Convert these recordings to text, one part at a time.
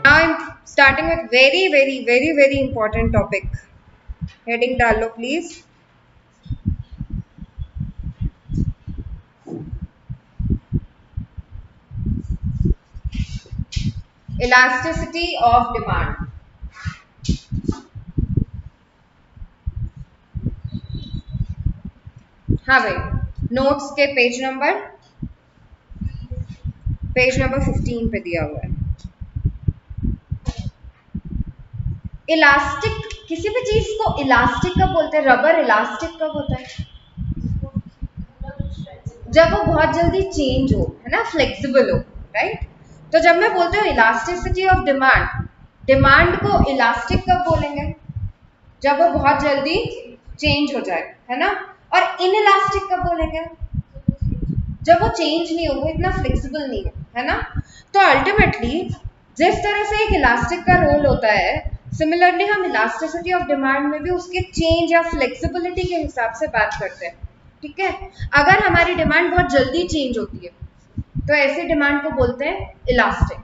Now I'm starting with very important topic. Heading डाल लो please. Elasticity of demand. हाँ भाई, notes के page number 15 पे दिया हुआ है. इलास्टिक, किसी भी चीज को इलास्टिक कब बोलते हैं? रबर इलास्टिक कब होता है? जब वो बहुत जल्दी चेंज हो, है ना, फ्लेक्सिबल हो, राइट? तो जब मैं बोलती हूँ इलास्टिसिटी ऑफ डिमांड, डिमांड को इलास्टिक कब बोलेंगे? जब वो बहुत जल्दी चेंज हो जाए, है ना. और इनइलास्टिक कब बोलेंगे? जब वो चेंज नहीं हो, वो इतना फ्लेक्सिबल नहीं हो, है ना. तो अल्टीमेटली जिस तरह से एक इलास्टिक का रोल होता है, सिमिलरली हम इलास्टिसिटी ऑफ डिमांड में भी उसके चेंज या फ्लेक्सिबिलिटी के हिसाब से बात करते हैं. ठीक है. अगर हमारी डिमांड बहुत जल्दी चेंज होती है तो ऐसी डिमांड को बोलते हैं इलास्टिक,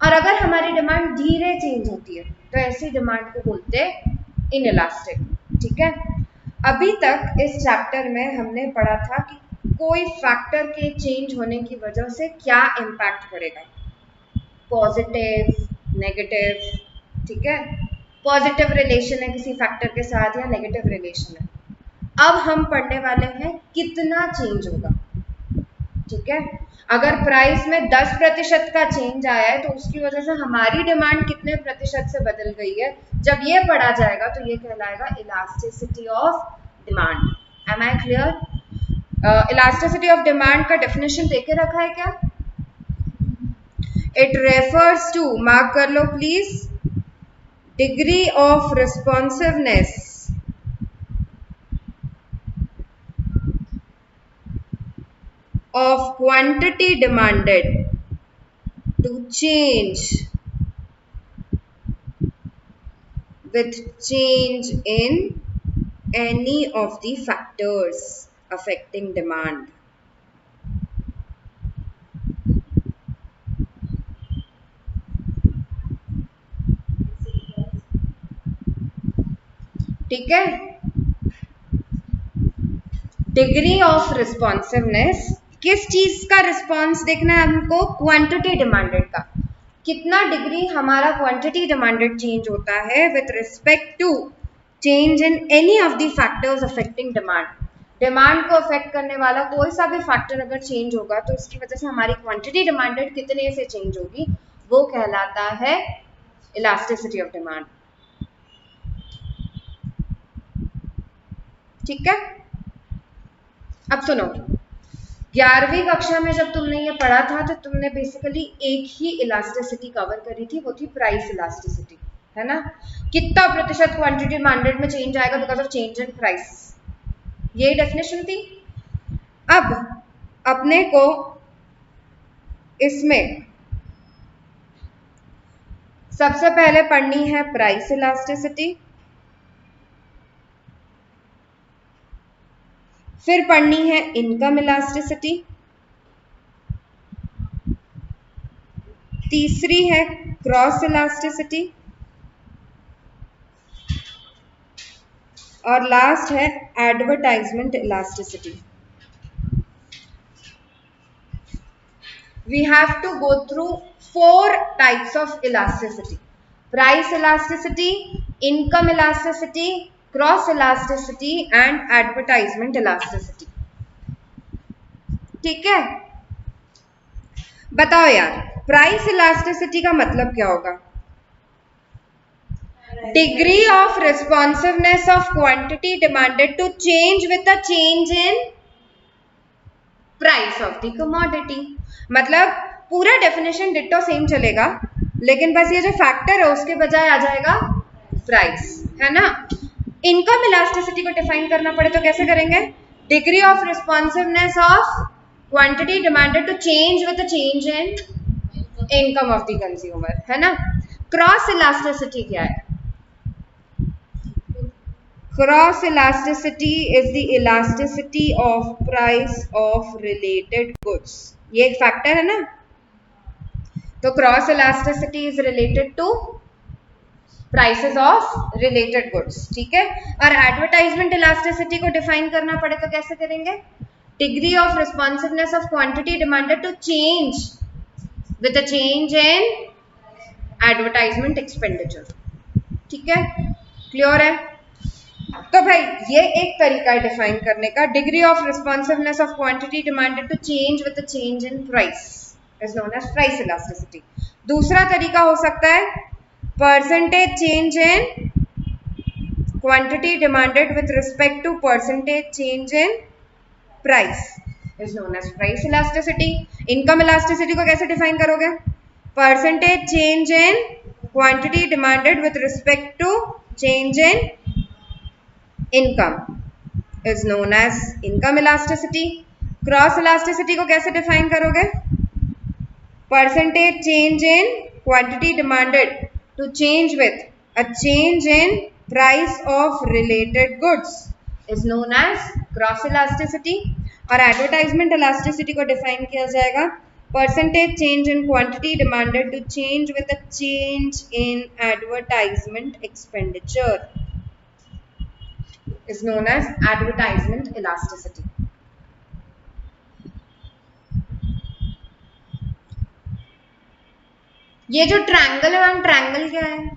और अगर हमारी डिमांड धीरे चेंज होती है तो ऐसी डिमांड को बोलते हैं इनइलास्टिक. ठीक है. अभी तक इस चैप्टर में हमने पढ़ा था कि कोई फैक्टर के चेंज होने की वजह से क्या इम्पैक्ट पड़ेगा, पॉजिटिव, नेगेटिव. ठीक है. पॉजिटिव रिलेशन है किसी फैक्टर के साथ या नेगेटिव रिलेशन है. अब हम पढ़ने वाले हैं कितना चेंज होगा. ठीक है. अगर प्राइस में 10% का चेंज आया है तो उसकी वजह से हमारी डिमांड कितने प्रतिशत से बदल गई है, जब ये पढ़ा जाएगा तो ये कहलाएगा elasticity of demand. Am I clear? Elasticity of demand का डेफिनेशन देके रखा है क्या? इट रेफर्स टू, मार्क कर लो please, degree of responsiveness of quantity demanded to change with change in any of the factors affecting demand. ठीक है. Degree of responsiveness, किस चीज का रिस्पॉन्स देखना है हमको? क्वांटिटी डिमांडेड का. कितना डिग्री हमारा क्वांटिटी डिमांडेड चेंज होता है with respect to change in any of the factors affecting demand. Demand को अफेक्ट करने वाला कोई सा भी फैक्टर अगर चेंज होगा तो उसकी वजह से हमारी क्वांटिटी डिमांडेड कितने से चेंज होगी, वो कहलाता है इलास्टिसिटी ऑफ डिमांड. ठीक है. अब सुनो, 11वीं कक्षा में जब तुमने ये पढ़ा था तो तुमने बेसिकली एक ही इलास्टिसिटी कवर करी थी, वो थी प्राइस इलास्टिसिटी, है ना. कितना प्रतिशत क्वांटिटी डिमांडेड में चेंज आएगा because of change in price, ये डेफिनेशन थी. अब अपने को इसमें सबसे पहले पढ़नी है प्राइस इलास्टिसिटी, फिर पढ़नी है इनकम इलास्टिसिटी, तीसरी है क्रॉस इलास्टिसिटी, और लास्ट है advertisement elasticity. We have to go through 4 types of elasticity: price elasticity, income elasticity, cross elasticity and advertisement elasticity. ठीक है. बताओ यार, प्राइस इलास्टिसिटी का मतलब क्या होगा? Degree of responsiveness of quantity demanded to change with the change in price of the commodity. मतलब पूरा डेफिनेशन डिट्टो सेम चलेगा, लेकिन बस ये जो फैक्टर है उसके बजाय आ जाएगा प्राइस, है ना. इनकम इलास्टिसिटी को डिफाइन करना पड़े तो कैसे करेंगे? Degree of responsiveness of quantity demanded to change with the change in income of the consumer, है ना. क्रॉस इलास्टिसिटी क्या है? Cross elasticity is the elasticity of price of related goods, ये एक फैक्टर है ना। तो cross elasticity is related to prices of related goods, ठीक है। और एडवर्टाइजमेंट इलास्टिसिटी को डिफाइन करना पड़े तो कैसे करेंगे? Degree of responsiveness of quantity demanded to change with a change in advertisement expenditure, ठीक है, क्लियर है। तो भाई ये एक तरीका है डिफाइन करने का, degree of responsiveness of quantity demanded to change with the change in price is known as price elasticity. दूसरा तरीका हो सकता है percentage change in quantity demanded with respect to percentage change in price is known as price elasticity. Income elasticity को कैसे define करोगे? Percentage change in quantity demanded with respect to change in income is known as income elasticity. Cross elasticity को कैसे define करोगे? Percentage change in quantity demanded to change with a change in price of related goods is known as cross elasticity. और advertisement elasticity को define किया जाएगा percentage change in quantity demanded to change with a change in advertisement expenditure is known as advertisement elasticity. ये जो triangle है ma'am, triangle क्या है?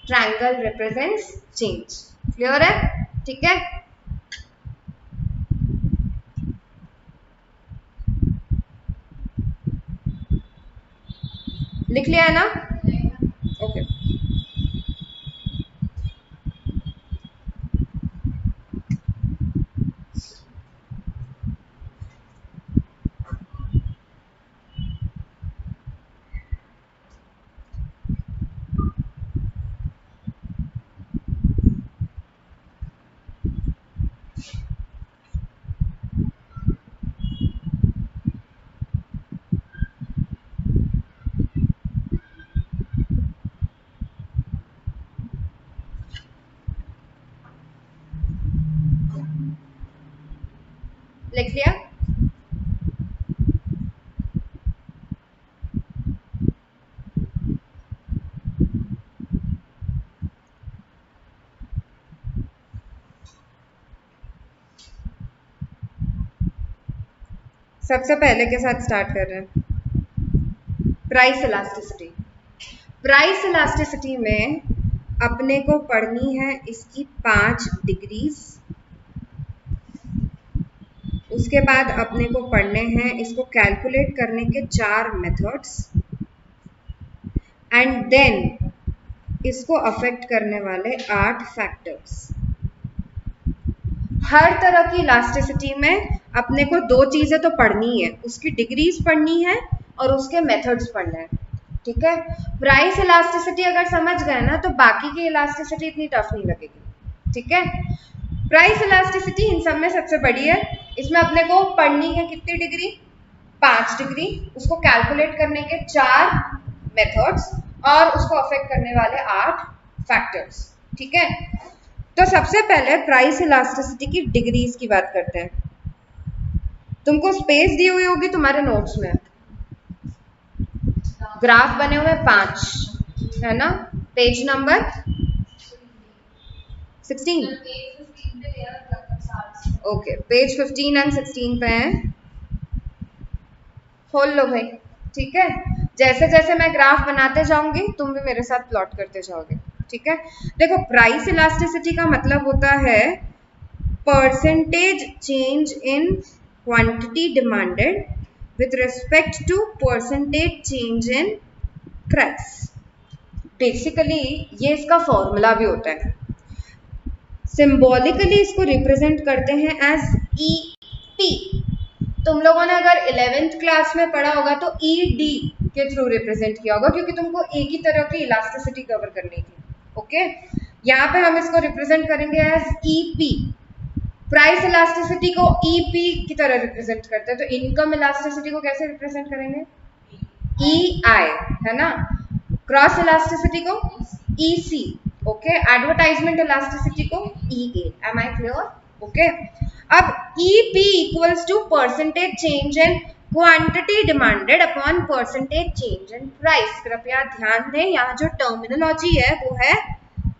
Triangle represents change, clear है, ठीक है। लिख लिया है ना? Okay okay. लिख लिया? सबसे पहले के साथ स्टार्ट कर रहे हैं, प्राइस इलास्टिसिटी। प्राइस इलास्टिसिटी में अपने को पढ़नी है इसकी 5 डिग्रीज, उसके बाद अपने को पढ़ने हैं इसको कैलकुलेट करने के 4 मेथड्स, एंड देन इसको अफेक्ट करने वाले 8 फैक्टर्स। हर तरह की इलास्टिसिटी में अपने को 2 चीजें तो पढ़नी है, उसकी डिग्रीज पढ़नी है और उसके मेथड्स पढ़ने हैं, ठीक है। प्राइस इलास्टिसिटी अगर समझ गए ना तो बाकी की इलास्टिसिटी इतनी टफ नहीं लगेगी, ठीक है। प्राइस इलास्टिसिटी इन सब में सबसे बड़ी है, इसमें अपने को पढ़नी है कितनी डिग्री? 5 डिग्री, उसको कैलकुलेट करने के 4 मेथड्स और उसको अफेक्ट करने वाले 8 फैक्टर्स, ठीक है। तो सबसे पहले प्राइस इलास्टिसिटी की डिग्रीज की बात करते हैं। तुमको स्पेस दी हुई होगी तुम्हारे नोट्स में, ग्राफ बने हुए 5 है ना, page number 16, okay, page 15 and 16 पे हैं, खोल लो भाई, ठीक है। जैसे जैसे मैं ग्राफ बनाते जाऊंगी तुम भी मेरे साथ प्लॉट करते जाओगे, ठीक है। देखो प्राइस इलास्टिसिटी का मतलब होता है percentage change in quantity demanded with respect to percentage change in price. Basically ये इसका फॉर्मूला भी होता है, सिंबॉलिकली इसको रिप्रेजेंट करते हैं एज ईपी। तुम लोगों ने अगर 11th क्लास में पढ़ा होगा तो ईडी के थ्रू रिप्रेजेंट किया होगा, क्योंकि तुमको एक ही तरह की इलास्टिसिटी कवर करनी थी, ओके। यहाँ पे हम इसको रिप्रेजेंट करेंगे एज ईपी। प्राइस इलास्टिसिटी को ईपी की तरह रिप्रेजेंट करते हैं, तो इनकम इलास्टिसिटी को कैसे रिप्रेजेंट करेंगे? ईआई, है ना। क्रॉस इलास्टिसिटी को ईसी, ओके, एडवर्टाइजमेंट इलास्टिसिटी को EA, am I clear? Okay, अब EP equals to percentage change in quantity demanded upon percentage change in price. कृपया ध्यान दें, यहाँ जो टर्मिनोलॉजी है वो है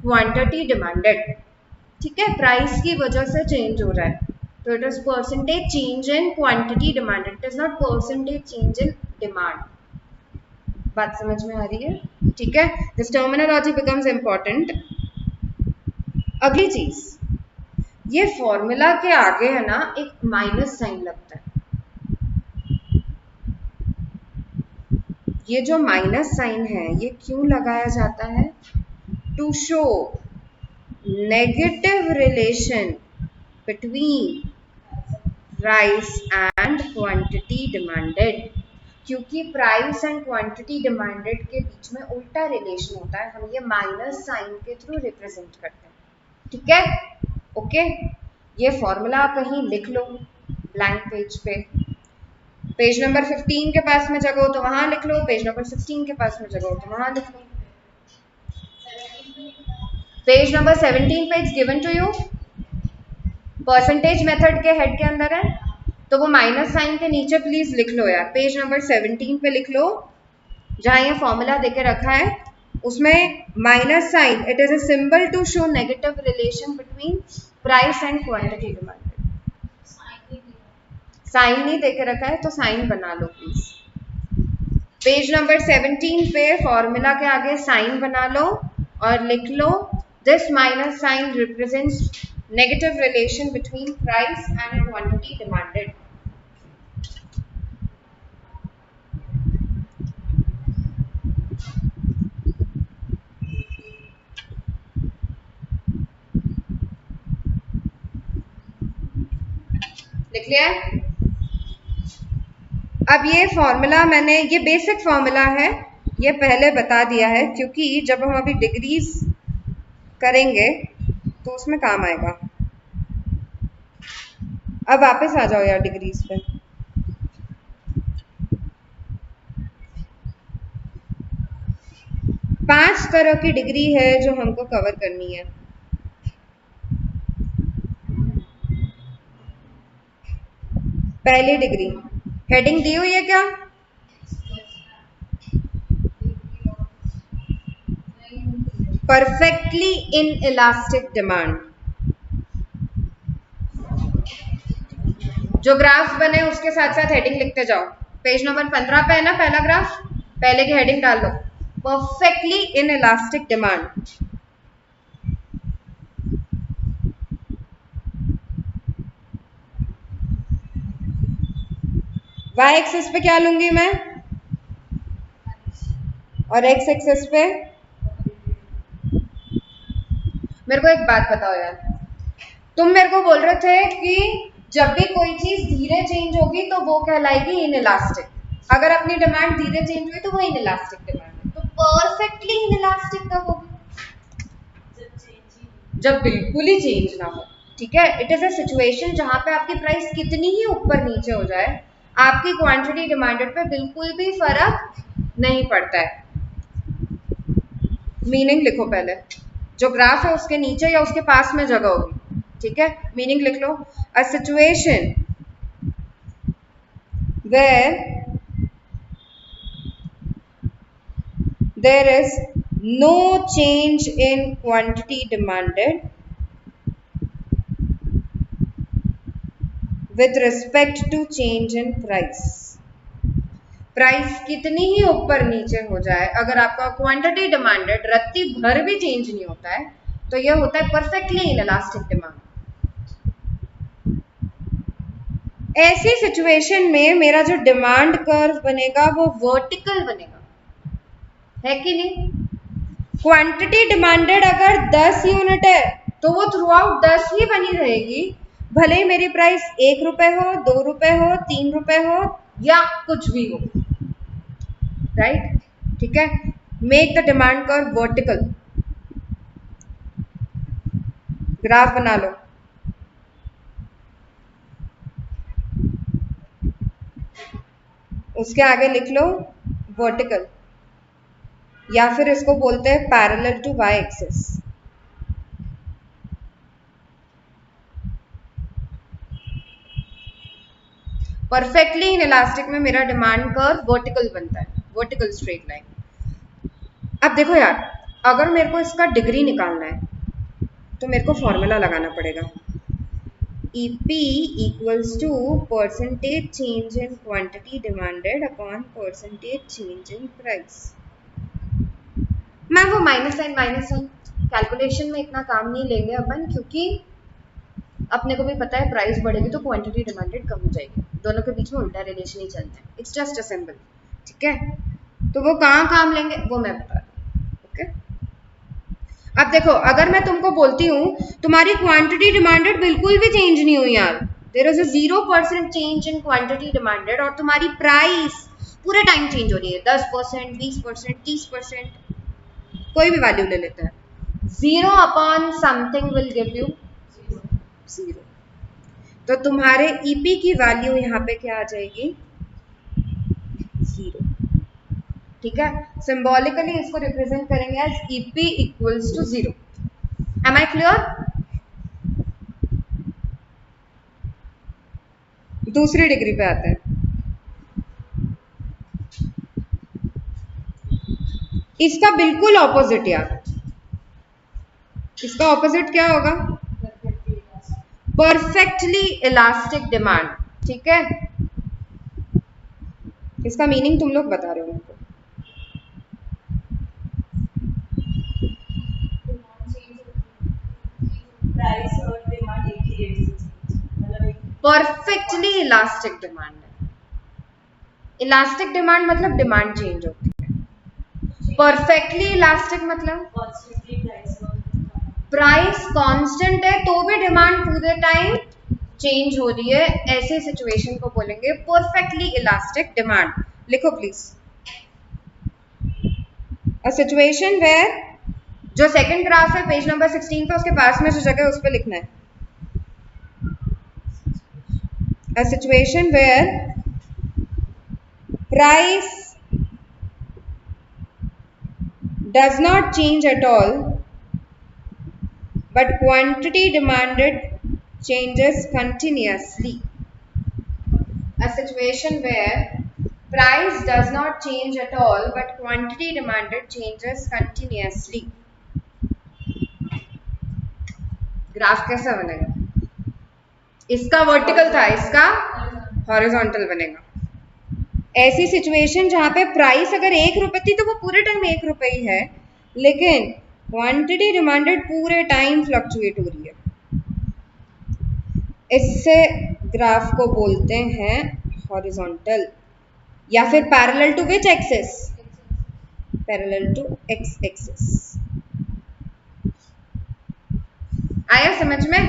क्वांटिटी डिमांडेड, ठीक है, प्राइस की वजह से चेंज हो रहा है, तो it is percentage change in quantity demanded, it is not percentage change in demand. बात समझ में आ रही है? ठीक है, दिस टर्मिनोलॉजी बिकम्स इंपॉर्टेंट। अगली चीज, ये फॉर्मूला के आगे है ना एक माइनस साइन लगता है। ये जो माइनस साइन है ये क्यों लगाया जाता है? To show negative relation between price and quantity demanded, क्योंकि प्राइस एंड क्वांटिटी डिमांडेड के बीच में उल्टा रिलेशन होता है, हम ये माइनस साइन के थ्रू रिप्रेजेंट करते हैं, ठीक है? ओके, ये फॉर्मूला कहीं लिख लो ब्लैंक पेज पे, पेज नंबर 15 के पास में जगह हो तो वहां लिख लो, पेज नंबर 16 के पास में जगह हो तो वहां लिख लो। पेज नंबर 17 पे it's given to you, percentage method के हेड के अंदर है, तो वो माइनस साइन के नीचे प्लीज लिख लो यार, पेज नंबर 17 पे लिख लो, जहां ये फॉर्मूला देके रखा है उसमें minus sign, it is a symbol to show negative relation between price and quantity demanded. Sign नहीं देके रखा है तो साइन बना लो प्लीज। पेज नंबर 17 पे फॉर्मूला के आगे साइन बना लो और लिख लो, this minus sign represents negative relation between price and quantity demanded. लिख लिया है? अब ये फॉर्मूला मैंने, ये बेसिक फॉर्मूला है, ये पहले बता दिया है क्योंकि जब हम अभी डिग्रीज करेंगे तो उसमें काम आएगा। अब वापस आ जाओ यार डिग्रीज पे। पांच तरह की डिग्री है जो हमको कवर करनी है। पहली डिग्री हेडिंग दी हुई है क्या? Perfectly inelastic demand. जो ग्राफ बने उसके साथ साथ हेडिंग लिखते जाओ। पेज नंबर 15 पे है ना पहला ग्राफ, पहले की हेडिंग डाल लो, perfectly inelastic demand. Y axis पे क्या लूंगी मैं और एक्स एक्सिस पे? मेरे को एक बात बताओ यार, तुम मेरे को बोल रहे थे कि जब भी कोई चीज धीरे चेंज होगी तो वो कहलाएगी इनइलास्टिक, अगर अपनी डिमांड धीरे चेंज हुई तो वो इनइलास्टिक डिमांड है, तो परफेक्टली इनइलास्टिक कब होगी? जब बिल्कुल ही चेंज ना हो, ठीक है? इट इज अ सिचुएशन जहां पे आपकी प्राइस कितनी ही ऊपर नीचे हो जाए, आपकी क्वांटिटी डिमांडेड पे बिल्कुल भी फर्क नहीं पड़ता है। मीनिंग लिखो पहले, जो ग्राफ है उसके नीचे या उसके पास में जगह होगी, ठीक है? मीनिंग लिख लो, a situation where there is no change in quantity demanded with respect to change in price। Price कितनी ही ऊपर नीचे हो जाए, अगर आपका क्वांटिटी डिमांडेड रत्ती भर भी चेंज नहीं होता है तो यह होता है परफेक्टली इनइलास्टिक डिमांड। ऐसी सिचुएशन में मेरा जो डिमांड कर्व बनेगा वो वर्टिकल बनेगा, है कि नहीं? क्वांटिटी डिमांडेड अगर 10 यूनिट है तो वो थ्रू आउट 10 ही बनी रहेगी, भले ही मेरी प्राइस 1 रुपए हो, 2 रुपए हो, 3 रुपए हो या कुछ भी हो, राइट? ठीक है, make the demand curve vertical. Graph बना लो, उसके आगे लिख लो वर्टिकल, या फिर इसको बोलते हैं parallel to Y axis. Perfectly inelastic में मेरा डिमांड कर्व वर्टिकल बनता है, वर्टिकल स्ट्रेट लाइन। अब देखो यार, अगर मेरे को इसका डिग्री निकालना है तो मेरे को फॉर्मूला लगाना पड़ेगा, EP equals to percentage change in quantity demanded upon percentage change in price। मैं वो माइनस साइन कैलकुलेशन में इतना काम नहीं लेंगे अपन, क्योंकि अपने को भी पता है प्राइस बढ़ेगी तो क्वांटिटी डिमांडेड कम हो जाएगी, दोनों के बीच में उल्टा रिलेशन ही चलता है, इट्स जस्ट अ सिंबल, ठीक है। तो वो कहाँ काम लेंगे वो मैं बता रही हूँ, ओके। अब देखो, अगर मैं तुमको बोलती हूँ तुम्हारी क्वांटिटी डिमांडेड बिल्कुल भी चेंज नहीं हुई यार, there is a 0% change in quantity demanded, और तुम्हारी प्राइस पूरे टाइम चेंज हो रही है 10%, 20%, 30%, कोई भी वैल्यू ले लेते हैं, 0 upon something will give you 0। तो तुम्हारे EP की वैल्यू यहाँ पे क्या आ जाएगी, 0, ठीक है। सिंबॉलिकली इसको रिप्रेजेंट करेंगे as EP equals to 0। Am I clear? दूसरी डिग्री पे आते हैं। इसका बिल्कुल ऑपोजिट यार, इसका ऑपोजिट क्या होगा, परफेक्टली इलास्टिक डिमांड, ठीक है। इसका मीनिंग तुम लोग बता रहे हो मुझको, प्राइस और डिमांड एक ही रेट से मतलब परफेक्टली इलास्टिक डिमांड है। इलास्टिक डिमांड मतलब डिमांड चेंज होती है, परफेक्टली इलास्टिक मतलब प्राइस कांस्टेंट है तो भी डिमांड पूरे टाइम चेंज हो रही है, ऐसे सिचुएशन को बोलेंगे परफेक्टली इलास्टिक डिमांड। लिखो प्लीज, अ सिचुएशन वेयर, जो सेकंड ग्राफ है पेज नंबर 16 पे, उसके पास में जो जगह है उस पर लिखना है, a situation where price does not change at all but quantity demanded changes continuously। A situation where price does not change at all but quantity demanded changes continuously। Graph कैसा बनेगा, इसका वर्टिकल था, इसका हॉरिजॉन्टल बनेगा। ऐसी situation जहां पे price अगर 1 रुपए थी तो वो पूरे टाइम 1 रुपए ही है, लेकिन क्वांटिटी डिमांडेड पूरे टाइम फ्लक्चुएट हो रही है, इससे ग्राफ को बोलते हैं हॉरिजॉन्टल, या फिर parallel to which axis, parallel to X axis. आया समझ में?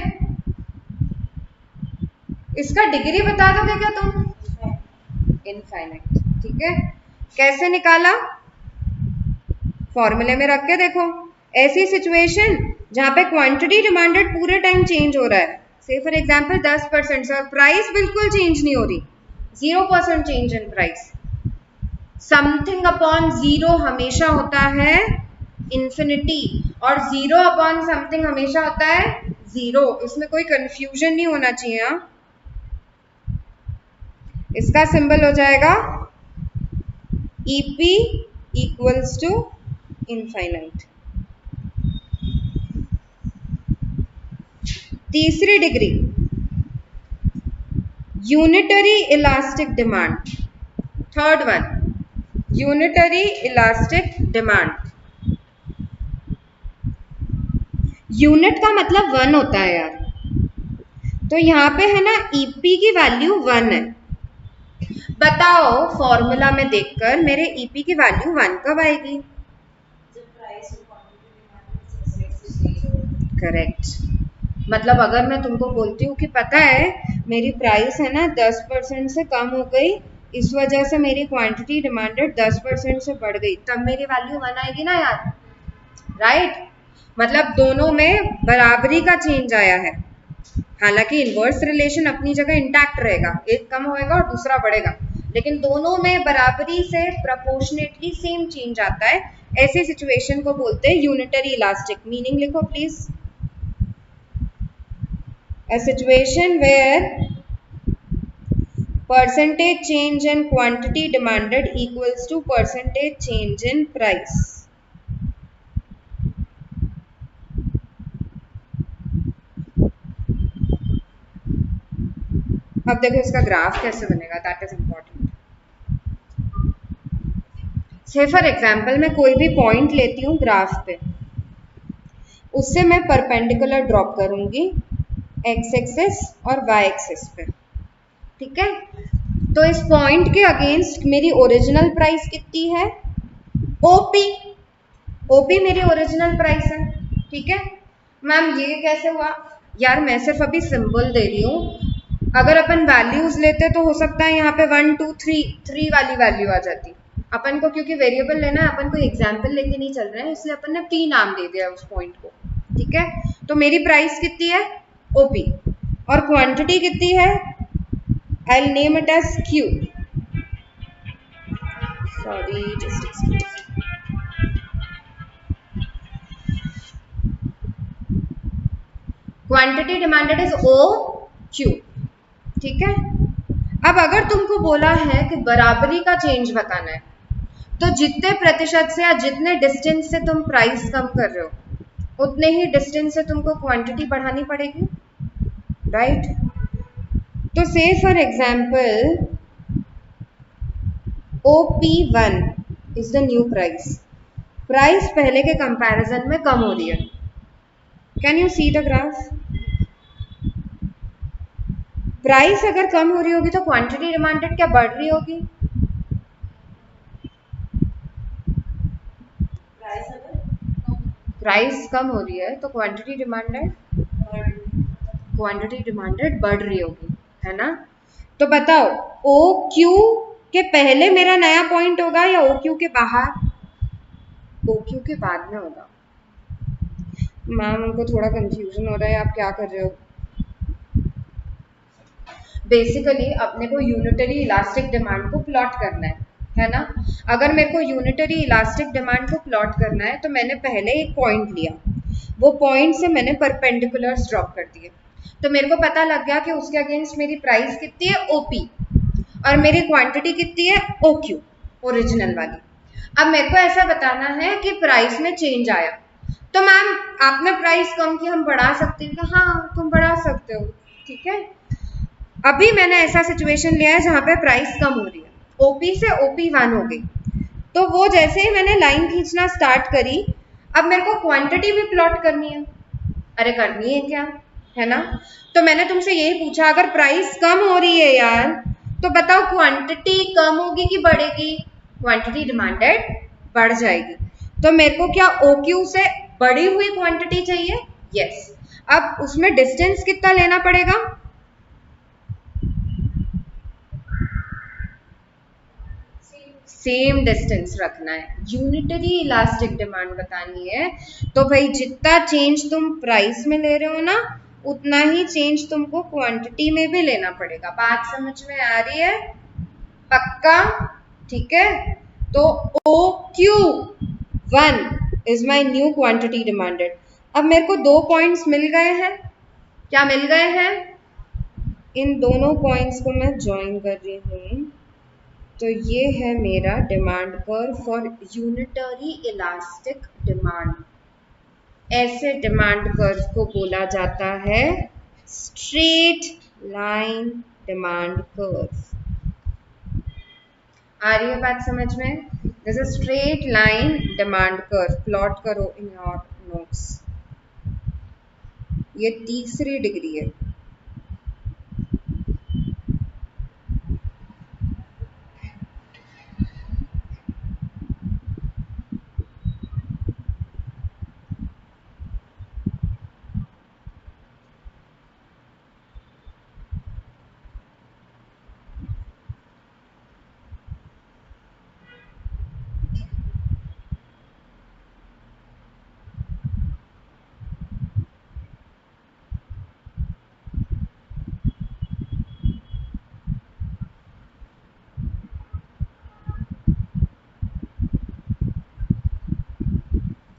इसका डिग्री बता दोगे क्या तुम, इनफाइनाइट, ठीक है। कैसे निकाला, फॉर्मूले में रख के देखो। ऐसी सिचुएशन जहां पे क्वांटिटी डिमांडेड पूरे टाइम चेंज हो रहा है, से फॉर एग्जांपल 10% सर, प्राइस बिल्कुल चेंज नहीं हो रही, 0% change in price, something upon 0 हमेशा होता है इंफिनिटी, और 0 अपॉन समथिंग हमेशा होता है 0, इसमें कोई कंफ्यूजन नहीं होना चाहिए। हाँ, इसका सिंबल हो जाएगा EP इक्वल्स टू इनफाइनाइट। तीसरी degree, unitary elastic demand. Third one, unitary elastic demand. Unit का मतलब 1 होता है यार, तो यहां पे है ना EP की वैल्यू 1 है। बताओ फॉर्मूला में देखकर मेरे EP की वैल्यू 1 कब आएगी, करेक्ट। मतलब अगर मैं तुमको बोलती हूँ कि पता है मेरी प्राइस है ना 10% से कम हो गई, इस वजह से मेरी क्वांटिटी डिमांडेड 10% से बढ़ गई, तब मेरी वैल्यू 1 आएगी ना यार, राइट। मतलब दोनों में बराबरी का चेंज आया है, हालांकि इनवर्स रिलेशन अपनी जगह इंटैक्ट रहेगा, एक कम होएगा और दूसरा बढ़ेगा, लेकिन दोनों में बराबरी से प्रोपोर्शनेटली सेम चेंज आता है। ऐसे सिचुएशन को बोलते हैं यूनिटरी इलास्टिक। मीनिंग लिखो please, a situation where percentage change in quantity demanded equals to percentage change in price. अब देखो इसका ग्राफ कैसे बनेगा, that is important. Say for example मैं कोई भी पॉइंट लेती हूँ ग्राफ पे, उससे मैं परपेंडिकुलर ड्रॉप करूंगी एक्स एक्सिस और वाई एक्सिस पे, ठीक है। तो इस पॉइंट के अगेंस्ट मेरी ओरिजिनल प्राइस कितनी है, ओपी। ओपी मेरी ओरिजिनल प्राइस है, ठीक है। मैम ये कैसे हुआ यार, मैं सिर्फ अभी सिंबल दे रही हूँ, अगर अपन वैल्यूज लेते तो हो सकता है यहाँ पे 1 2 3 वाली वैल्यू आ जाती। अपन को क्योंकि वेरिएबल लेना है, अपन को एग्जाम्पल लेके नहीं चल रहे हैं, इसलिए अपन ने पी नाम दे दिया उस पॉइंट को, ठीक है। तो मेरी प्राइस कितनी है, ओपी, और क्वांटिटी कितनी है, I will name it as Q, sorry just excuse. Quantity demanded is O Q, ठीक है। अब अगर तुमको बोला है कि बराबरी का चेंज बताना है, तो जितने प्रतिशत से या जितने डिस्टेंस से तुम प्राइस कम कर रहे हो, उतने ही डिस्टेंस से तुमको क्वांटिटी बढ़ानी पड़ेगी, राइट। तो से for example OP1 is the new price, price पहले के कंपैरिजन में कम हो रही है। Can you see the graph, price अगर कम हो रही होगी तो क्वांटिटी डिमांडेड क्या बढ़ रही होगी, प्राइस कम हो रही है तो क्वांटिटी डिमांडेड बढ़ रही होगी, है ना। तो बताओ ओ क्यू के पहले मेरा नया पॉइंट होगा या ओ क्यू के बाहर, ओ क्यू के बाद में होगा। मैम उनको थोड़ा कंफ्यूजन हो रहा है, आप क्या कर रहे हो। बेसिकली अपने को यूनिटरी इलास्टिक डिमांड को प्लॉट करना है ना। अगर मेरे को यूनिटरी इलास्टिक डिमांड को प्लॉट करना है तो मैंने पहले एक पॉइंट लिया, वो पॉइंट से मैंने परपेंडिकुलर्स ड्रॉप कर दिए, तो मेरे को पता लग गया कि उसके अगेंस्ट मेरी प्राइस कितनी है ओपी, और मेरी क्वांटिटी कितनी है ओक्यू, ओरिजिनल वाली। अब मेरे को ऐसा बताना है कि प्राइस में चेंज आया, तो मैम आपने प्राइस कम की, हम बढ़ा सकते हैं, हाँ तुम बढ़ा सकते हो, ठीक है। अभी मैंने ऐसा सिचुएशन लिया है जहां पे प्राइस कम हो रही है, ओपी से OP1 हो गई, तो वो जैसे ही मैंने लाइन खींचना स्टार्ट करी, अब मेरे को क्वांटिटी भी प्लॉट करनी है। अरे करनी है क्या, है ना। तो मैंने तुमसे यही पूछा, अगर प्राइस कम हो रही है यार, तो बताओ क्वांटिटी कम होगी कि बढ़ेगी, क्वांटिटी डिमांडेड बढ़ जाएगी। तो मेरे को क्या OQ से बढ़ी हुई क्वांटिटी चाहिए, यस। अब उसमें डिस्टेंस कितना लेना पड़ेगा, सेम डिस्टेंस रखना है। यूनिटरी इलास्टिक डिमांड बतानी है तो भाई जितना चेंज तुम प्राइस में ले रहे हो ना, उतना ही चेंज तुमको क्वांटिटी में भी लेना पड़ेगा। बात समझ में आ रही है, पक्का, ठीक है। तो OQ1 is my new quantity demanded. अब मेरे को 2 पॉइंट्स मिल गए हैं, क्या मिल गए हैं, इन दोनों पॉइंट्स को मैं ज्वाइन कर रही हूँ, तो ये है मेरा demand curve for unitary elastic demand. ऐसे डिमांड कर्व को बोला जाता है स्ट्रेट लाइन डिमांड कर्व। आ रही है बात समझ में, this is straight line demand curve, plot करो इन योर नोट्स। ये तीसरी डिग्री है।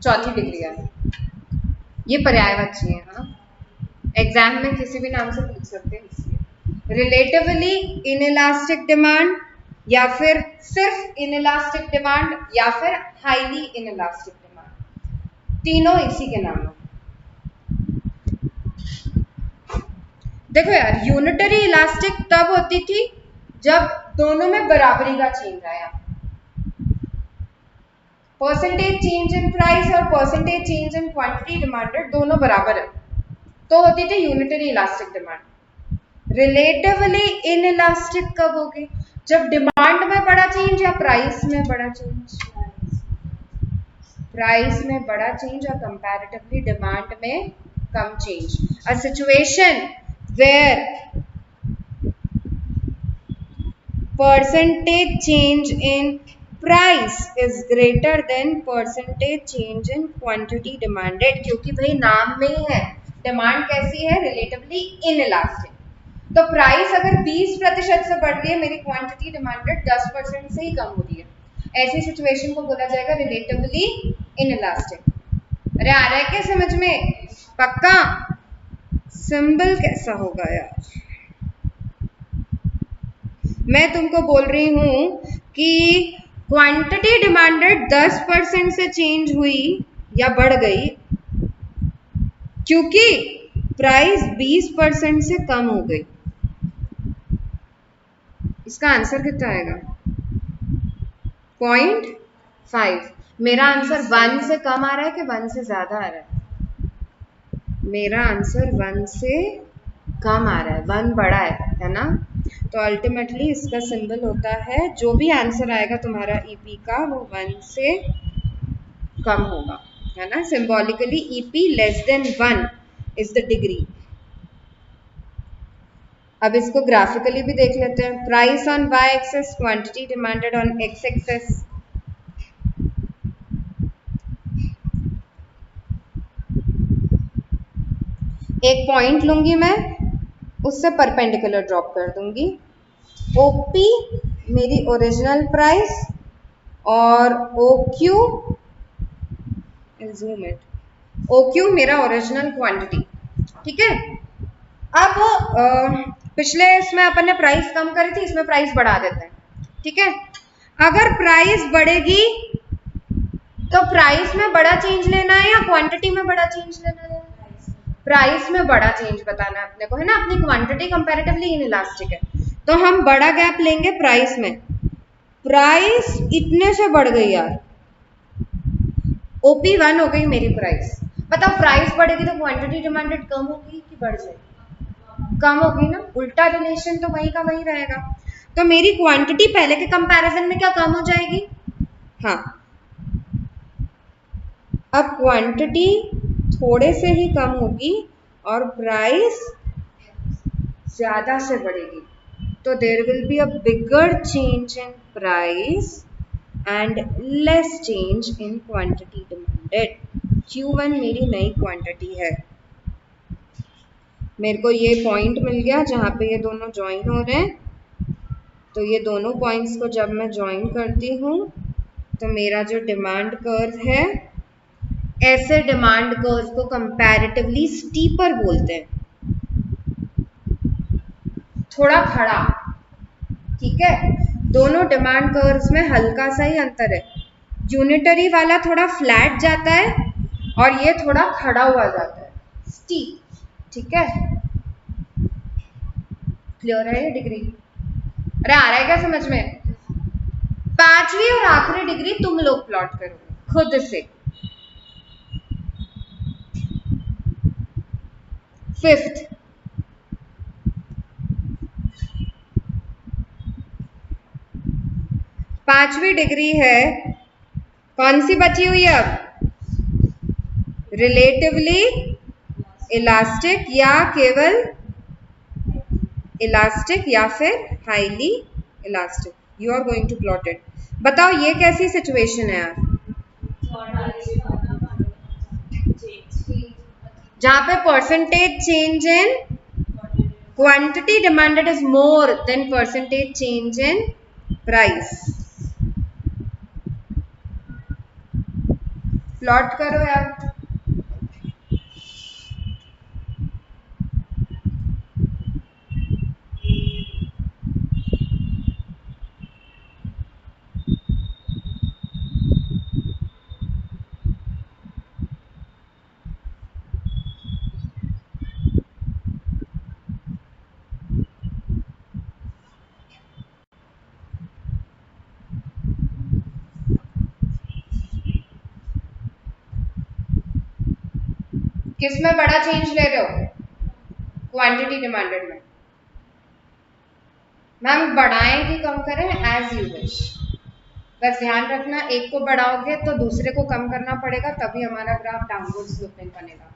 चौथी डिग्री है, ये पर्यायवाची है, हाँ। एग्जाम में किसी भी नाम से पूछ सकते हैं इसलिए। रिलेटिवली इनइलास्टिक डिमांड, या फिर सिर्फ इनइलास्टिक डिमांड, या फिर हाईली इनइलास्टिक डिमांड, तीनों इसी के नाम है। देखो यार, यूनिटरी इलास्टिक तब होती थी जब दोनों में बराबरी का चेंज आया। परसेंटेज चेंज इन प्राइस और percentage change in quantity demanded दोनों बराबर है, तो होती थी unitary elastic demand. Relatively inelastic कब होगी? जब डिमांड में बड़ा चेंज या प्राइस में बड़ा चेंज? प्राइस में बड़ा चेंज और कंपैरेटिवली डिमांड में कम change. A situation where percentage change in price is greater than percentage change in quantity demanded, क्योंकि भाई नाम में ही है डिमांड कैसी है, रिलेटिवली इनइलास्टिक। तो प्राइस अगर 20% से बढ़ रही है, मेरी क्वांटिटी डिमांडेड 10% से ही कम हो रही है, ऐसी सिचुएशन को बोला जाएगा रिलेटिवली इनइलास्टिक। अरे आ रहा है क्या समझ में? पक्का? सिंबल कैसा होगा यार? मैं तुमको बोल रही हूं कि क्वांटिटी डिमांडेड 10% से चेंज हुई या बढ़ गई, क्योंकि प्राइस 20% से कम हो गई। इसका आंसर कितना आएगा? 0.5। मेरा आंसर 1 से कम आ रहा है कि 1 से ज्यादा आ रहा है? मेरा आंसर 1 से कम आ रहा है, 1 बड़ा है ना? तो अल्टीमेटली इसका सिंबल होता है, जो भी आंसर आएगा तुम्हारा ईपी का वो 1 से कम होगा, है ना? Symbolically EP less than 1 is the degree. अब इसको ग्राफिकली भी देख लेते हैं। Price on Y axis, quantity demanded on X axis. एक पॉइंट लूंगी मैं, उससे परपेंडिकुलर ड्रॉप कर दूंगी। ओपी मेरी ओरिजिनल प्राइस और ओक्यू, जूम इट, ओक्यू मेरा ओरिजिनल क्वांटिटी, ठीक है? अब पिछले इसमें अपन ने प्राइस कम करी थी, इसमें प्राइस बढ़ा देते हैं, ठीक है? अगर प्राइस बढ़ेगी तो प्राइस में बड़ा चेंज लेना है या क्वांटिटी में बड़ा चेंज लेना है? प्राइस में बड़ा चेंज बताना है अपने को, है ना? अपनी क्वांटिटी कंपैरेटिवली इनइलास्टिक है, तो हम बड़ा गैप लेंगे प्राइस में। प्राइस इतने से बढ़ गई यार, ओपी 1 हो गई मेरी प्राइस। बताओ प्राइस बढ़ेगी तो क्वांटिटी डिमांडेड कम होगी कि बढ़ जाएगी? कम होगी ना, उल्टा रिलेशन तो वही का वही रहेगा। तो मेरी क्वांटिटी पहले के कंपैरिजन में क्या कम हो जाएगी? हाँ, अब क्वांटिटी थोड़े से ही कम होगी और प्राइस ज्यादा से बढ़ेगी, तो there will be a bigger change in price and less change in quantity demanded. Q1 मेरी नई क्वांटिटी है। मेरे को ये पॉइंट मिल गया जहां पे ये दोनों ज्वाइन हो रहे हैं, तो ये दोनों पॉइंट्स को जब मैं ज्वाइन करती हूँ तो मेरा जो डिमांड कर्व है, ऐसे डिमांड कर्व को कंपैरेटिवली स्टीपर बोलते हैं, थोड़ा खड़ा, ठीक है? दोनों डिमांड कर्व्स में हल्का सा ही अंतर है। यूनिटरी वाला थोड़ा फ्लैट जाता है और ये थोड़ा खड़ा हुआ जाता है, स्टीप, ठीक है? क्लियर है ये डिग्री? अरे आ रहा है क्या समझ में? पांचवी और आखिरी डिग्री तुम लोग प्लॉट करो खुद से। फिफ्थ, पांचवी डिग्री है, कौन सी बची हुई है अब? रिलेटिवली इलास्टिक या केवल इलास्टिक या फिर highly elastic. You are going to plot it. बताओ ये कैसी सिचुएशन है यार? जहां पे percentage change in quantity demanded is more than percentage change in price. Plot करो यार। किस में बड़ा चेंज ले रहे हो? क्वांटिटी डिमांडेड में। मैम बढ़ाएं कि कम करें, एज यू विश। बस ध्यान रखना, एक को बढ़ाओगे तो दूसरे को कम करना पड़ेगा, तभी हमारा ग्राफ डाउनवर्ड स्लोपिंग बनेगा।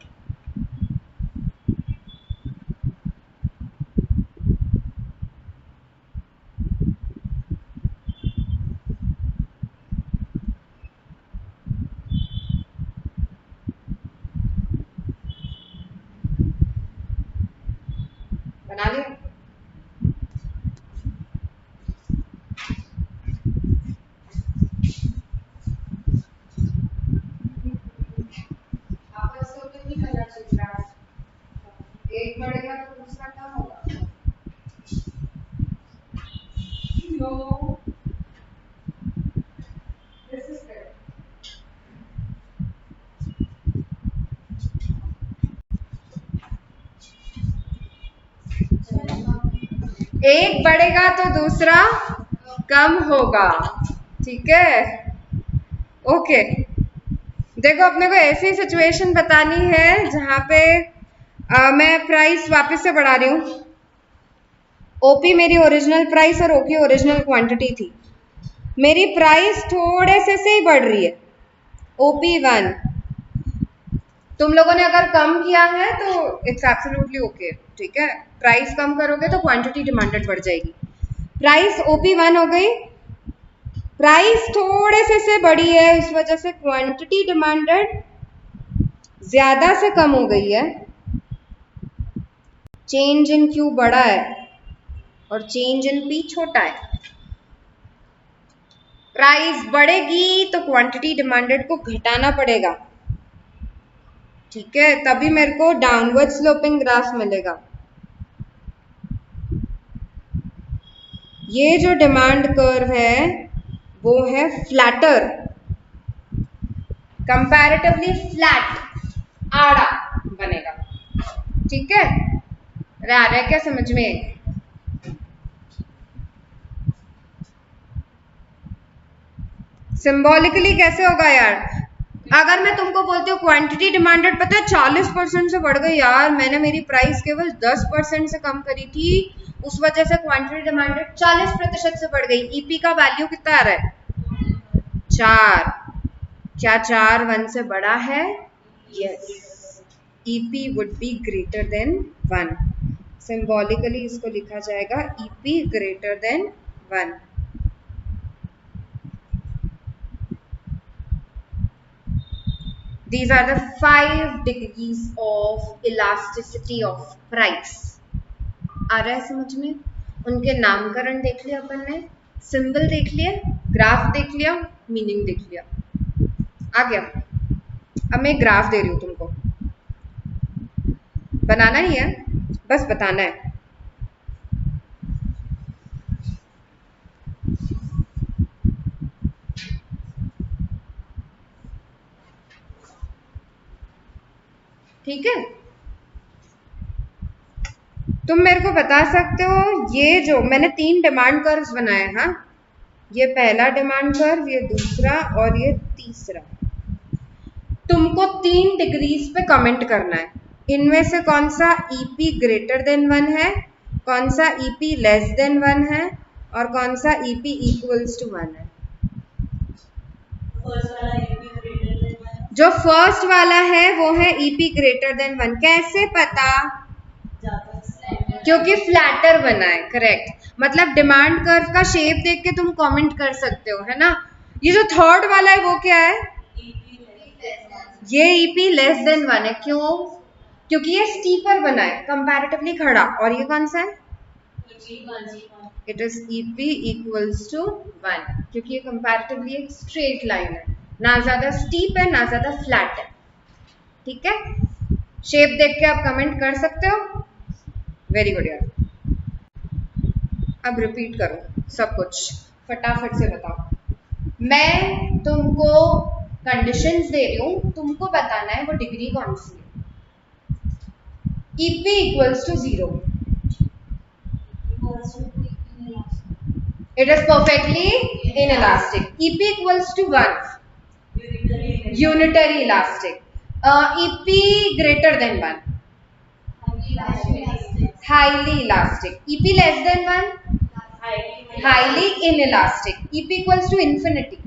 बना लिया? आपस में नहीं करना चाहिए, एक बढ़ेगा तो दूसरा कम होगा। No, this is correct. एक बढ़ेगा तो दूसरा कम होगा, ठीक है? ओके, देखो अपने को ऐसी सिचुएशन बतानी है जहां पे मैं प्राइस वापस से बढ़ा रही हूँ। ओपी मेरी ओरिजिनल प्राइस और ओकी ओरिजिनल क्वांटिटी थी। मेरी प्राइस थोड़े से ही बढ़ रही है, ओपी 1। तुम लोगों ने अगर कम किया है तो इट्स एब्सोल्युटली ओके, ठीक है? प्राइस कम करोगे तो क्वांटिटी डिमांडेड बढ़ जाएगी। प्राइस ओपी 1 हो गई, प्राइस थोड़े से बढ़ी है, इस वजह से क्वांटिटी डिमांडेड ज्यादा से कम हो गई है। चेंज इन क्यू बड़ा है और चेंज इन पी छोटा है। प्राइस बढ़ेगी तो क्वांटिटी डिमांडेड को घटाना पड़ेगा, ठीक है? तभी मेरे को डाउनवर्ड स्लोपिंग ग्राफ मिलेगा। ये जो डिमांड कर्व है वो है फ्लैटर, कंपैरेटिवली फ्लैट, आड़ा बनेगा, ठीक है? आ रहा है क्या समझ में? सिंबॉलिकली कैसे होगा यार? अगर मैं तुमको बोलती हूँ क्वांटिटी डिमांडेड पता है 40% से बढ़ गई यार, मैंने मेरी प्राइस केवल 10% से कम करी थी, उस वजह से क्वांटिटी डिमांडेड 40% से बढ़ गई। ईपी का वैल्यू कितना आ रहा है? 4। क्या 4 1 से बड़ा है? Yes, EP would be greater than 1। Symbolically इसको लिखा जाएगा EP greater than 1। These are the 5 degrees of elasticity of price. आ रहा है समझ में? उनके नामकरण देख लिया अपन ने, सिंबल देख लिया, ग्राफ देख लिया, मीनिंग देख लिया, आ गया। अब मैं ग्राफ दे रही हूं तुमको, बनाना ही है, बस बताना है। ठीक है, तुम मेरे को बता सकते हो, ये जो मैंने 3 डिमांड कर्व्स बनाए, हाँ, ये पहला डिमांड कर्व, ये दूसरा और ये तीसरा, तुमको 3 डिग्रीज पे कमेंट करना है। इनमें से कौन सा ईपी ग्रेटर देन 1 है, कौन सा ईपी लेस देन 1 है और कौन सा ईपी इक्वल्स टू 1 है। जो फर्स्ट वाला है वो है ईपी ग्रेटर देन 1। कैसे पता? क्योंकि फ्लैटर बना है, करेक्ट। मतलब डिमांड कर्व का शेप देख के तुम कमेंट कर सकते हो, है ना? ये जो थर्ड वाला है वो क्या है? ये ईपी लेस देन 1 है। क्यों? क्योंकि ये स्टीपर बना है, कंपैरेटिवली खड़ा। और ये कौन सा है? It is EP equals to 1, क्योंकि ये कंपैरेटिवली एक स्ट्रेट लाइन है, ना ज्यादा स्टीप है ना ज्यादा फ्लैट है, ठीक है? शेप देख के आप कमेंट कर सकते हो। वेरी गुड यार। अब रिपीट करो सब कुछ, फटाफट से बताओ। मैं तुमको कंडीशंस दे रही हूं, तुमको बताना है वो डिग्री कौन सी है। EP equals to 0, it is perfectly inelastic. EP equals to 1, unitary elastic. EP greater than 1, highly elastic. EP less than 1, highly inelastic. EP equals to infinity,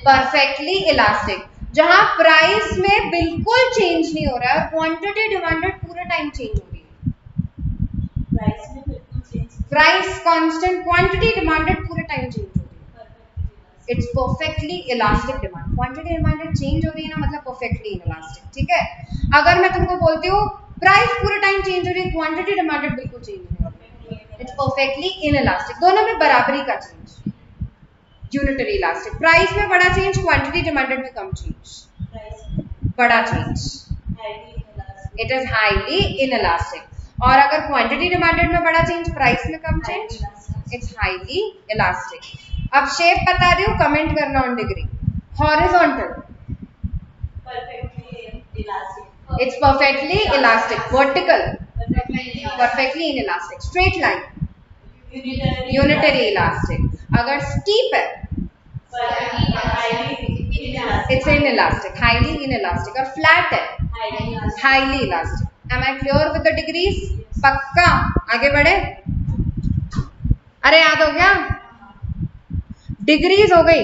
perfectly elastic. जहां प्राइस में बिल्कुल चेंज नहीं हो रहा है, क्वांटिटी डिमांडेड पूरे time change हो रही है, प्राइस कांस्टेंट, क्वांटिटी डिमांडेड पूरे टाइम चेंज हो रही है. It's perfectly elastic demand. Quantity demanded change हो रही है ना, मतलब परफेक्टली इलास्टिक. ठीक है. अगर मैं तुमको बोलती हूँ प्राइस पूरे टाइम चेंज हो रही है, क्वांटिटी डिमांडेड बिल्कुल चेंज नहीं हो रही, इट्स परफेक्टली इनइलास्टिक. दोनों में बराबरी का चेंज, यूनिटरी इलास्टिक. प्राइस में बड़ा चेंज, क्वांटिटी डिमांडेड में कम चेंज, बड़ा change, it is highly inelastic. और अगर क्वांटिटी डिमांडेड में बड़ा चेंज, प्राइस में कम चेंज, इट्स हाईली इलास्टिक. अब शेप बता रही हूँ, कमेंट करना on degree. Horizontal, it's perfectly elastic. Vertical, perfectly inelastic. Straight line, unitary elastic. अगर स्टीप है, इट्स इनइलास्टिक, हाईली इनइलास्टिक. और फ्लैट है, highly elastic. Am I clear with the degrees? पक्का. आगे बढ़े. अरे याद हो गया, डिग्रीज हो गई.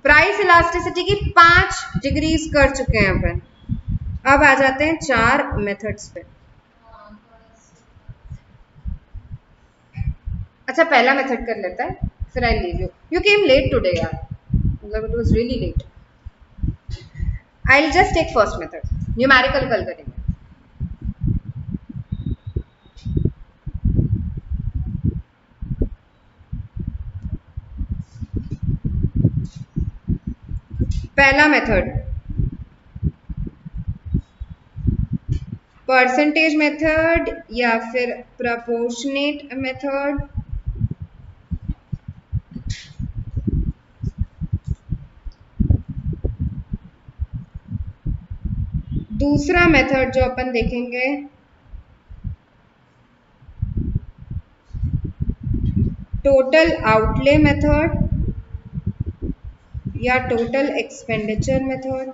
प्राइस इलास्टिसिटी की 5 डिग्रीज कर चुके हैं अपन. अब आ जाते हैं 4 मेथड्स पे. अच्छा, पहला मेथड कर लेता है, फिर I leave you. You came late today यार, मतलब it was really late. I will just take first method. Numerical कल करेंगे. पहला मेथड परसेंटेज मेथड या फिर प्रोपोर्शनेट मेथड. दूसरा मेथड जो अपन देखेंगे, टोटल आउटले मेथड या टोटल एक्सपेंडिचर मेथड.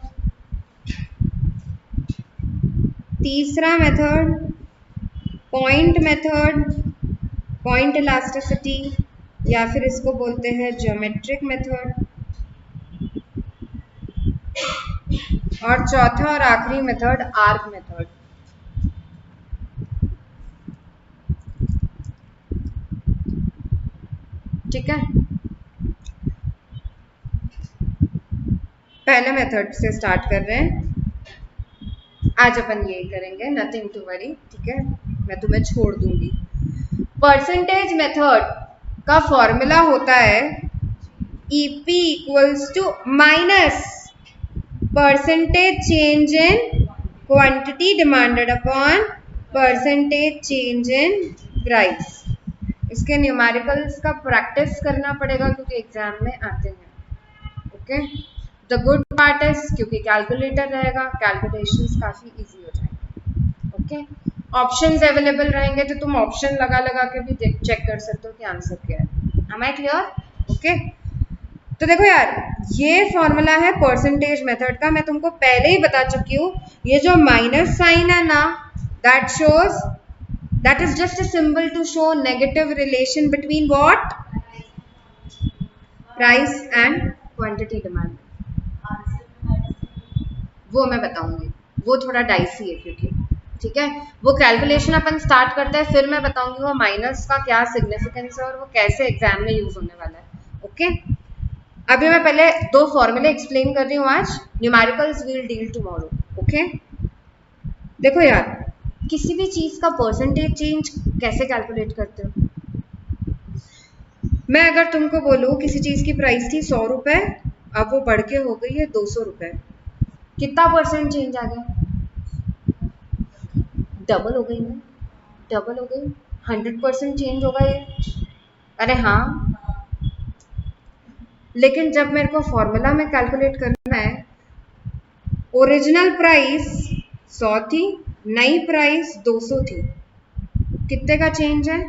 तीसरा method point method, point elasticity या फिर इसको बोलते हैं ज्योमेट्रिक मेथड. और चौथा और आखिरी मेथड आर्क मेथड. ठीक है. पहले मेथड से स्टार्ट कर रहे हैं. आज अपन यही करेंगे, नथिंग टू वरी. ठीक है, मैं तुम्हें छोड़ दूंगी. परसेंटेज मेथड का फॉर्मूला होता है EP equals to minus percentage change in quantity demanded upon percentage change in price. इसके न्यूमेरिकल्स का प्रैक्टिस करना पड़ेगा क्योंकि एग्जाम में आते हैं. Okay. The good part is क्योंकि कैलकुलेटर रहेगा, कैलकुलेशंस काफी इजी हो जाएंगे. ओके. ऑप्शंस अवेलेबल रहेंगे तो तुम ऑप्शन लगा लगा के भी चेक कर सकते हो कि आंसर क्या है. Am I clear? ओके. तो देखो यार, ये फॉर्मूला है परसेंटेज मेथड का. मैं तुमको पहले ही बता चुकी हूँ, ये जो माइनस साइन है ना, that shows, that is just a symbol to show negative relation between what, price and quantity demand. वो मैं बताऊंगी, वो थोड़ा डाइसी है क्योंकि, ठीक है, वो कैलकुलेशन अपन स्टार्ट करते हैं, फिर मैं बताऊंगी वो माइनस का क्या सिग्निफिकेंस है और वो कैसे एग्जाम में यूज होने वाला है. ओके. अभी मैं पहले 2 फॉर्मूले एक्सप्लेन कर रही हूँ आज. Numericals will deal tomorrow. Okay. देखो यार, किसी भी चीज का परसेंटेज चेंज कैसे कैलकुलेट करते हो. मैं अगर तुमको बोलूँ किसी चीज की प्राइस थी 100 रुपए, अब वो बढ़ के हो गई है 200 रुपए, कितना परसेंट चेंज आ गया? डबल हो गई ना, डबल हो गई. 100% चेंज होगा ये. अरे हाँ, लेकिन जब मेरे को फॉर्मूला में कैलकुलेट करना है, ओरिजिनल प्राइस 100 थी, नई प्राइस 200 थी, कितने का चेंज है?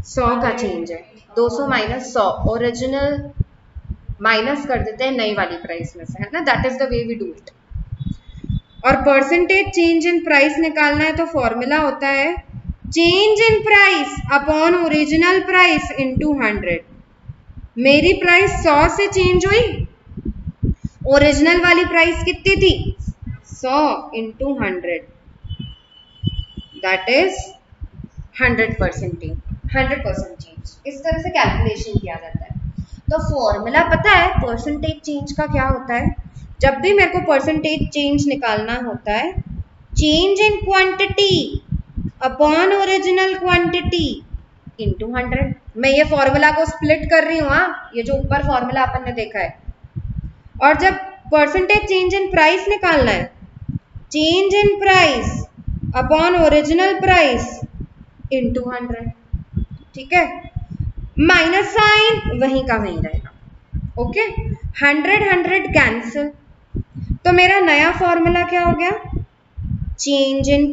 100 का चेंज है. 200 माइनस 100, ओरिजिनल माइनस कर देते हैं नई वाली प्राइस में से, है ना. That is the way we do it. और परसेंटेज चेंज इन प्राइस निकालना है तो फॉर्मूला होता है change in price upon original price into 100। मेरी प्राइस 100 से चेंज हुई, ओरिजिनल वाली प्राइस कितनी थी 100 इंटू 100, दैट इज 100% चेंज। इस तरह से कैलकुलेशन किया जाता है। तो फॉर्मूला पता है परसेंटेज चेंज का क्या होता है? जब भी मेरे को परसेंटेज चेंज निकालना होता है, change in quantity upon original quantity into 100। मैं ये फॉर्मूला को स्प्लिट कर रही हूँ, ये जो ऊपर फॉर्मूला अपन ने देखा है। और जब परसेंटेज चेंज इन प्राइस निकालना है, change in price upon original price into 100, ठीक है। माइनस साइन वहीं का वहीं रहेगा, ओके। 100 कैंसिल, तो मेरा नया फॉर्मूला क्या हो गया? चेंज इन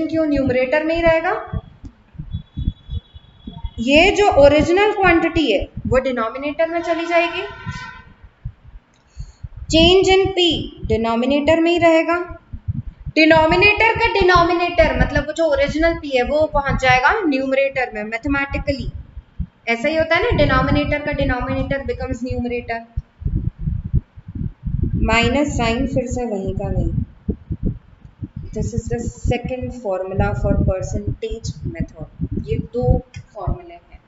क्यू न्यूमरेटर में ही रहेगा, ये जो ओरिजिनल क्वांटिटी है वो डिनोमिनेटर में चली जाएगी, चेंज इन पी डिनोमिनेटर में ही रहेगा। डिनोमिनेटर का डिनोमिनेटर मतलब जो ओरिजिनल पी है वो पहुंच जाएगा न्यूमरेटर में। मैथमेटिकली ऐसा ही होता है ना, डिनोमिनेटर का denominator becomes numerator. Minus sign फिर से वहीं का वहीं। This is the second formula for percentage method. ये दो फॉर्मूले हैं।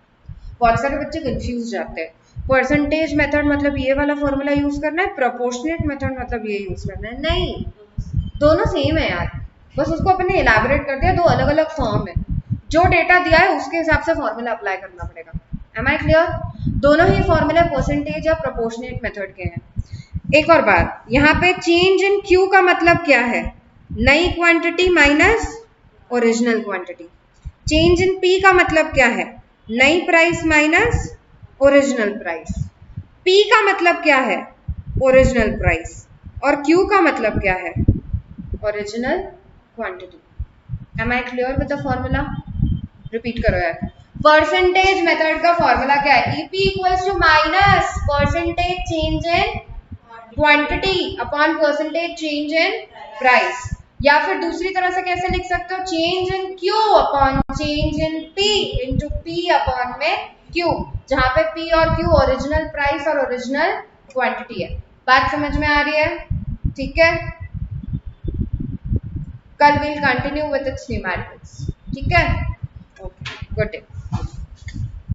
बहुत सारे बच्चे कंफ्यूज जाते हैं, परसेंटेज मेथड मतलब ये वाला फॉर्मूला यूज करना है, प्रोपोर्शनेट मेथड मतलब ये यूज करना है। नहीं, दोनों सेम है यार, बस उसको अपन ने इलैबोरेट कर दिया, दो अलग अलग फॉर्म है। जो डेटा दिया है उसके हिसाब से फॉर्मूला अप्लाई करना पड़ेगा। Am I clear? दोनों ही फॉर्मूले परसेंटेज या प्रोपोर्शनेट मेथड के हैं। एक और बात, यहाँ पे चेंज इन क्यू का मतलब क्या है? नई quantity minus original quantity. Change in P का मतलब क्या है? नई price minus original price. P का मतलब क्या है? Original price. और क्यू का मतलब क्या है? Original quantity. Am I clear with the formula? Repeat करो यार। परसेंटेज मेथड का फॉर्मूला क्या है? EP equals to minus percentage change in quantity upon percentage change in price. या फिर दूसरी तरह से कैसे लिख सकते हो? Change in Q upon change in P into P upon में क्यू, जहां पे पी और क्यू ओरिजिनल प्राइस और ओरिजिनल क्वांटिटी है। बात समझ में आ रही है? ठीक है, कल we'll continue with its numerics, ठीक है? Okay, good day.